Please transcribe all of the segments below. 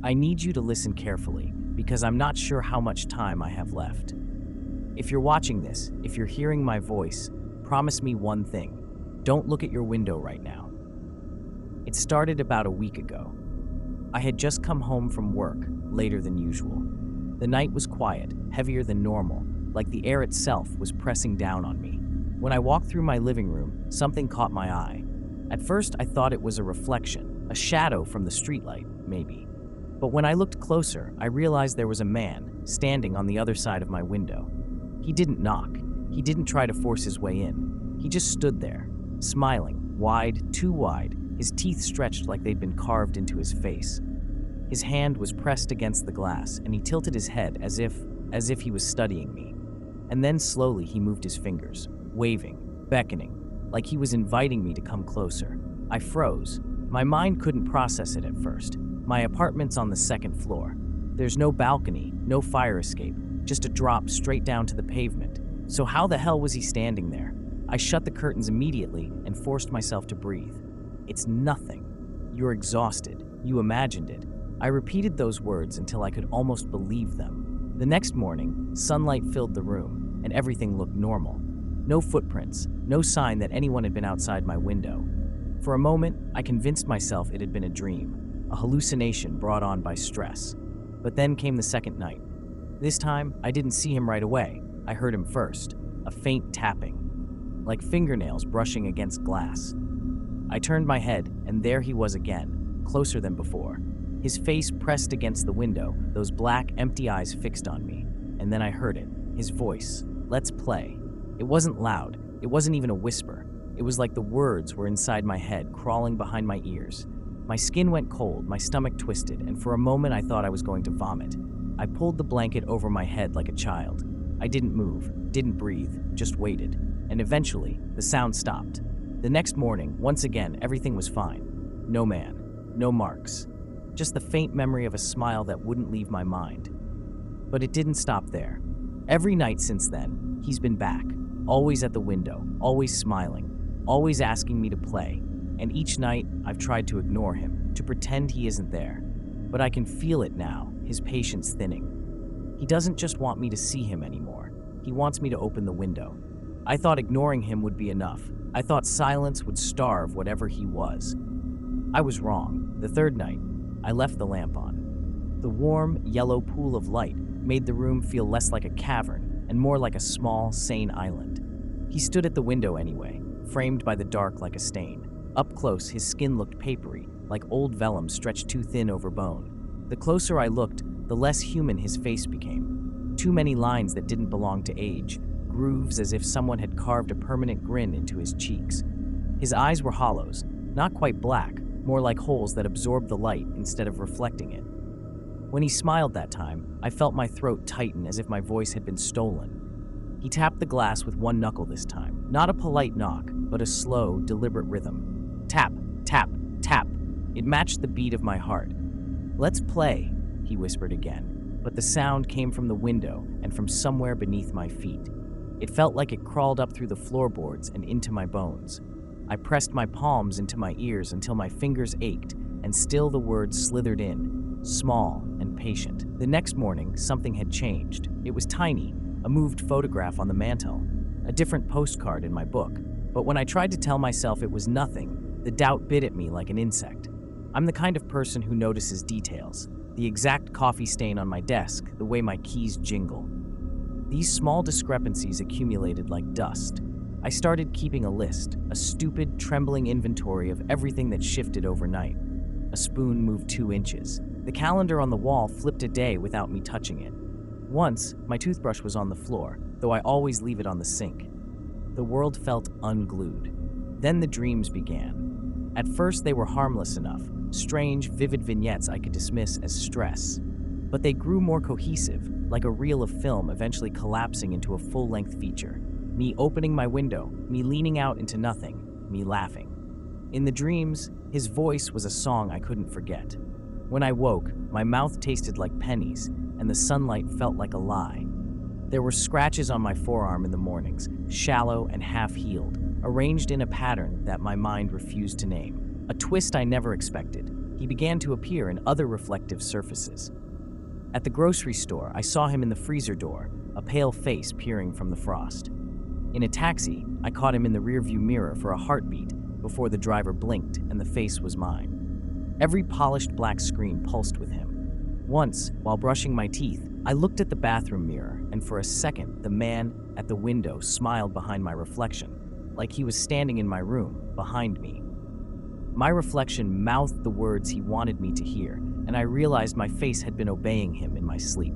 I need you to listen carefully because I'm not sure how much time I have left. If you're watching this, if you're hearing my voice, promise me one thing. Don't look at your window right now. It started about a week ago. I had just come home from work, later than usual. The night was quiet, heavier than normal, like the air itself was pressing down on me. When I walked through my living room, something caught my eye. At first, I thought it was a reflection, a shadow from the streetlight, maybe. But when I looked closer, I realized there was a man standing on the other side of my window. He didn't knock. He didn't try to force his way in. He just stood there, smiling, wide, too wide, his teeth stretched like they'd been carved into his face. His hand was pressed against the glass, and he tilted his head as if he was studying me. And then slowly he moved his fingers, waving, beckoning, like he was inviting me to come closer. I froze. My mind couldn't process it at first. My apartment's on the second floor. There's no balcony, no fire escape, just a drop straight down to the pavement. So how the hell was he standing there? I shut the curtains immediately and forced myself to breathe. It's nothing. You're exhausted. You imagined it. I repeated those words until I could almost believe them. The next morning, sunlight filled the room, and everything looked normal. No footprints, no sign that anyone had been outside my window. For a moment, I convinced myself it had been a dream, a hallucination brought on by stress. But then came the second night. This time, I didn't see him right away. I heard him first, a faint tapping, like fingernails brushing against glass. I turned my head, and there he was again, closer than before. His face pressed against the window, those black, empty eyes fixed on me. And then I heard it, his voice. Let's play. It wasn't loud. It wasn't even a whisper. It was like the words were inside my head, crawling behind my ears. My skin went cold, my stomach twisted, and for a moment I thought I was going to vomit. I pulled the blanket over my head like a child. I didn't move, didn't breathe, just waited. And eventually, the sound stopped. The next morning, once again, everything was fine. No man, no marks. Just the faint memory of a smile that wouldn't leave my mind. But it didn't stop there. Every night since then, he's been back, always at the window, always smiling, always asking me to play. And each night, I've tried to ignore him, to pretend he isn't there. But I can feel it now, his patience thinning. He doesn't just want me to see him anymore. He wants me to open the window. I thought ignoring him would be enough. I thought silence would starve whatever he was. I was wrong. The third night, I left the lamp on. The warm, yellow pool of light made the room feel less like a cavern and more like a small, sane island. He stood at the window anyway, framed by the dark like a stain. Up close, his skin looked papery, like old vellum stretched too thin over bone. The closer I looked, the less human his face became. Too many lines that didn't belong to age, grooves as if someone had carved a permanent grin into his cheeks. His eyes were hollows, not quite black, more like holes that absorbed the light instead of reflecting it. When he smiled that time, I felt my throat tighten as if my voice had been stolen. He tapped the glass with one knuckle this time, not a polite knock, but a slow, deliberate rhythm. Tap, tap, tap. It matched the beat of my heart. "Let's play," he whispered again, but the sound came from the window and from somewhere beneath my feet. It felt like it crawled up through the floorboards and into my bones. I pressed my palms into my ears until my fingers ached, and still the words slithered in, small and patient. The next morning, something had changed. It was tiny, a moved photograph on the mantel, a different postcard in my book. But when I tried to tell myself it was nothing, the doubt bit at me like an insect. I'm the kind of person who notices details, the exact coffee stain on my desk, the way my keys jingle. These small discrepancies accumulated like dust. I started keeping a list, a stupid, trembling inventory of everything that shifted overnight. A spoon moved 2 inches. The calendar on the wall flipped a day without me touching it. Once, my toothbrush was on the floor, though I always leave it on the sink. The world felt unglued. Then the dreams began. At first, they were harmless enough, strange, vivid vignettes I could dismiss as stress. But they grew more cohesive, like a reel of film eventually collapsing into a full-length feature. Me opening my window, me leaning out into nothing, me laughing. In the dreams, his voice was a song I couldn't forget. When I woke, my mouth tasted like pennies, and the sunlight felt like a lie. There were scratches on my forearm in the mornings, shallow and half-healed, arranged in a pattern that my mind refused to name. A twist I never expected. He began to appear in other reflective surfaces. At the grocery store, I saw him in the freezer door, a pale face peering from the frost. In a taxi, I caught him in the rearview mirror for a heartbeat before the driver blinked and the face was mine. Every polished black screen pulsed with him. Once, while brushing my teeth, I looked at the bathroom mirror, and for a second, the man at the window smiled behind my reflection, like he was standing in my room, behind me. My reflection mouthed the words he wanted me to hear, and I realized my face had been obeying him in my sleep.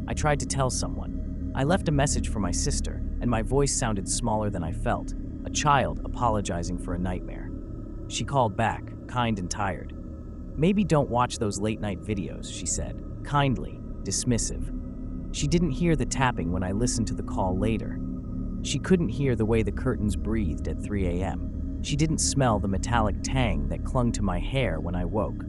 I tried to tell someone. I left a message for my sister, and my voice sounded smaller than I felt, a child apologizing for a nightmare. She called back, kind and tired. "Maybe don't watch those late-night videos," she said, kindly, dismissive. She didn't hear the tapping when I listened to the call later. She couldn't hear the way the curtains breathed at 3 a.m. She didn't smell the metallic tang that clung to my hair when I woke.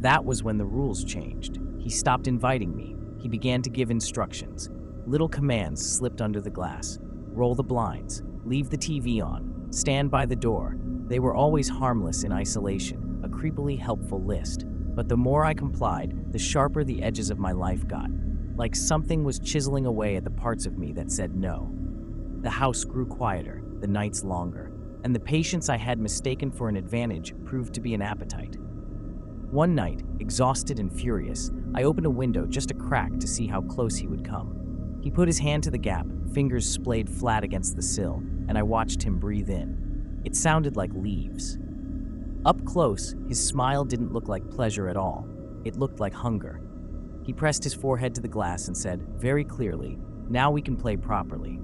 That was when the rules changed. He stopped inviting me. He began to give instructions. Little commands slipped under the glass. Roll the blinds. Leave the TV on. Stand by the door. They were always harmless in isolation, a creepily helpful list. But the more I complied, the sharper the edges of my life got. Like something was chiseling away at the parts of me that said no. The house grew quieter, the nights longer, and the patience I had mistaken for an advantage proved to be an appetite. One night, exhausted and furious, I opened a window just a crack to see how close he would come. He put his hand to the gap, fingers splayed flat against the sill, and I watched him breathe in. It sounded like leaves. Up close, his smile didn't look like pleasure at all. It looked like hunger. He pressed his forehead to the glass and said, very clearly, "Now we can play properly."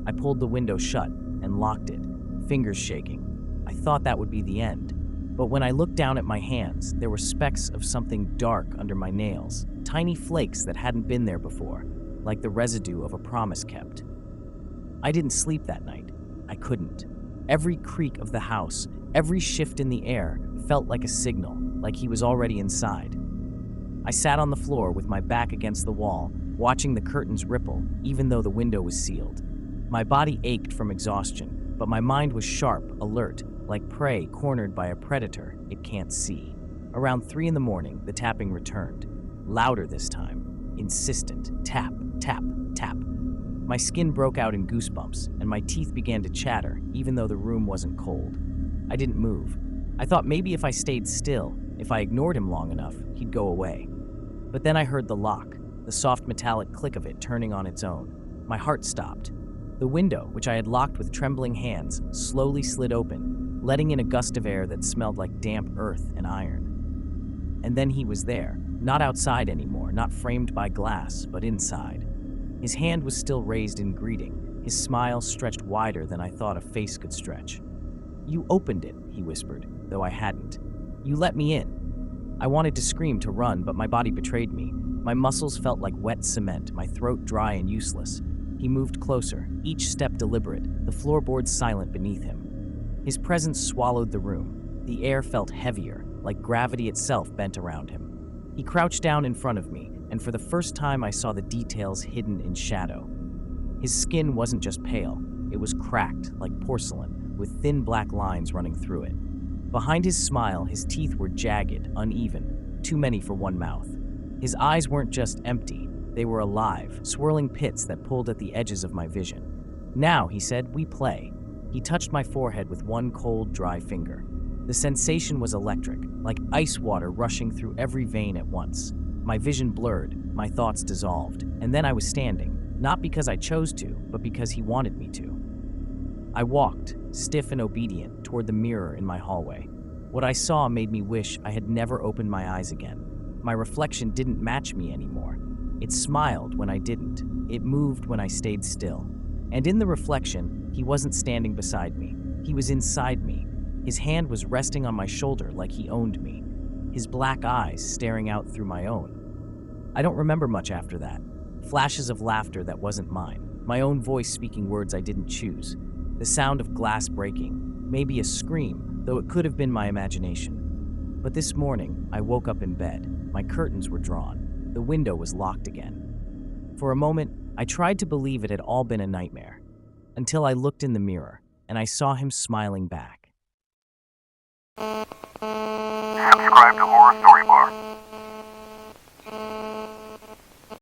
I pulled the window shut and locked it, fingers shaking. I thought that would be the end. But when I looked down at my hands, there were specks of something dark under my nails, tiny flakes that hadn't been there before, like the residue of a promise kept. I didn't sleep that night. I couldn't. Every creak of the house, every shift in the air felt like a signal, like he was already inside. I sat on the floor with my back against the wall, watching the curtains ripple, even though the window was sealed. My body ached from exhaustion, but my mind was sharp, alert, like prey cornered by a predator it can't see. Around 3 in the morning, the tapping returned. Louder this time. Insistent. Tap, tap, tap. My skin broke out in goosebumps, and my teeth began to chatter, even though the room wasn't cold. I didn't move. I thought maybe if I stayed still, if I ignored him long enough, he'd go away. But then I heard the lock, the soft metallic click of it turning on its own. My heart stopped. The window, which I had locked with trembling hands, slowly slid open, letting in a gust of air that smelled like damp earth and iron. And then he was there, not outside anymore, not framed by glass, but inside. His hand was still raised in greeting, his smile stretched wider than I thought a face could stretch. "You opened it," he whispered, though I hadn't. "You let me in." I wanted to scream, to run, but my body betrayed me. My muscles felt like wet cement, my throat dry and useless. He moved closer, each step deliberate, the floorboards silent beneath him. His presence swallowed the room. The air felt heavier, like gravity itself bent around him. He crouched down in front of me, and for the first time I saw the details hidden in shadow. His skin wasn't just pale, it was cracked, like porcelain, with thin black lines running through it. Behind his smile, his teeth were jagged, uneven, too many for one mouth. His eyes weren't just empty, they were alive, swirling pits that pulled at the edges of my vision. "Now," he said, "we play." He touched my forehead with one cold, dry finger. The sensation was electric, like ice water rushing through every vein at once. My vision blurred, my thoughts dissolved, and then I was standing, not because I chose to, but because he wanted me to. I walked, stiff and obedient, toward the mirror in my hallway. What I saw made me wish I had never opened my eyes again. My reflection didn't match me anymore. It smiled when I didn't. It moved when I stayed still. And in the reflection, he wasn't standing beside me. He was inside me. His hand was resting on my shoulder like he owned me. His black eyes staring out through my own. I don't remember much after that. Flashes of laughter that wasn't mine. My own voice speaking words I didn't choose. The sound of glass breaking. Maybe a scream, though it could have been my imagination. But this morning, I woke up in bed. My curtains were drawn. The window was locked again. For a moment, I tried to believe it had all been a nightmare, until I looked in the mirror, and I saw him smiling back. Subscribe to Horror Story Bar.